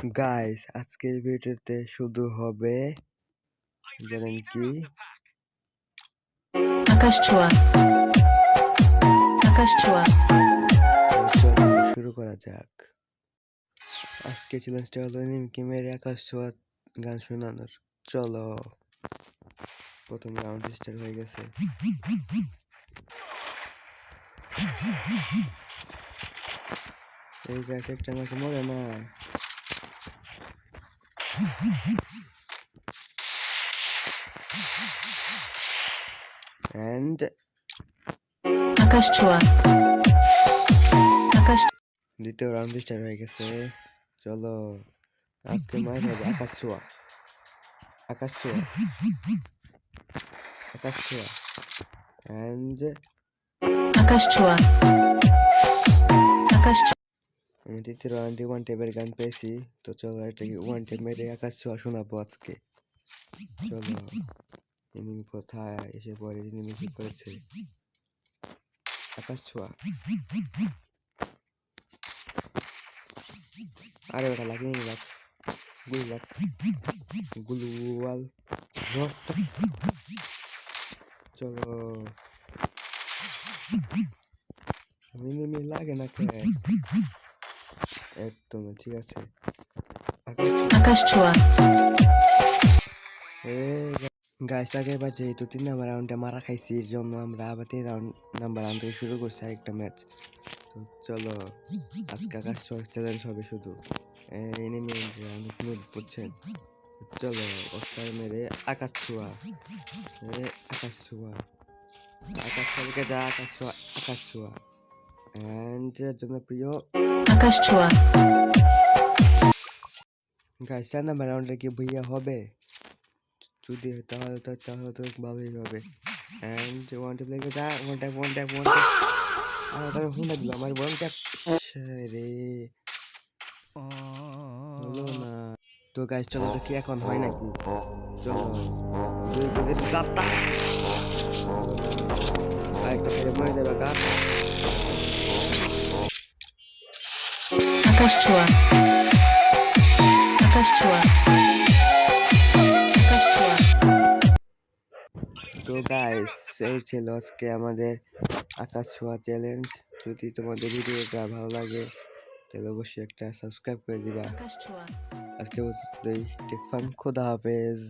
Guys আজকের ভিডিওতে শুধু হবে জানেন কি আকাশ ছোঁয়া আকাশ ছোঁয়া চলো শুরু করা যাক। আজকে চ্যালেঞ্জটা হলো নিমকি মেরে আকাশ ছোঁয়া গান শোনানোর। চলো প্রথম রাউন্ড স্টার্ট হয়ে গেছে। এই গাছ একটা মাছ মরে না। এন্ড আকাশ ছোঁয়া আকাশ দ্বিতীয় রাউন্ড স্টার্ট হয়ে গেছে। চলো আজকে মাছ হবে আকাশ ছোঁয়া আকাশ ছোঁয়া আকাশ ছোঁয়া এন্ড আকাশ ছোঁয়া আকাশ আমি তৃতীয় রাউন্ডে ওয়ান টেপের গান পেয়েছি। তো চলো এটাকে ওয়ান টেপ মেরে আকাশ ছোঁয়া শোনাবো আজকে। চলো এনিমি কোথায় এসে পড়ে, এনিমি কি করেছে? আকাশ ছোঁয়া। আরে ওটা লাগিয়ে নি, লাগ গুলি লাগ গুলুয়াল রক্ত। চলো এনিমি লাগে না কে? একদম ঠিক আছে। আকাশ ছোঁয়া গাইস আগের বার যেহেতু 3 নাম্বার রাউন্ডে মারা খাইছি, এর জন্য আমরা আবার 3 নাম্বার রাউন্ড থেকে শুরু করছি আরেকটা ম্যাচ। তো চলো আজকে আকাশ ছোঁয়া চ্যালেঞ্জ হবে শুধু। এনিমি অনেক নুব বুঝছেন। চলো অস্কার মেরে আকাশ ছোঁয়া আকাশ ছোঁয়া আকাশ ছোঁয়া যা আকাশ ছোঁয়া আকাশ ছোঁয়া এন্ড জনপ্রিয় আকাশ ছোঁয়া গাইস 4 নাম্বার রাউন্ডে কি ভুইয়া হবে? যদি তাহলে তো ভালোই হবে। এন্ড ওয়ান ট্যাপ লেগে যা ওয়ান ট্যাপ আমি ফোনটা দিলাম আমার ওয়ান ট্যাপ রে হলো না। তো গাইস চলো দেখি এখন হয় নাকি। চলো দুই গুলি চাপটা আরেকটা ফেলে মরে যাবে গা। আকাশ ছোঁয়া আকাশ ছোঁয়া আকাশ ছোঁয়া তো গাইস এই ছিল আজকে আমাদের আকাশ ছোঁয়া চ্যালেঞ্জ। যদি তোমাদের ভিডিওটা ভালো লাগে তাহলে অবশ্যই একটা সাবস্ক্রাইব করে দিবা। আকাশ ছোঁয়া আজকে পর্যন্তই। টেক ফান, খোদা হাফেজ।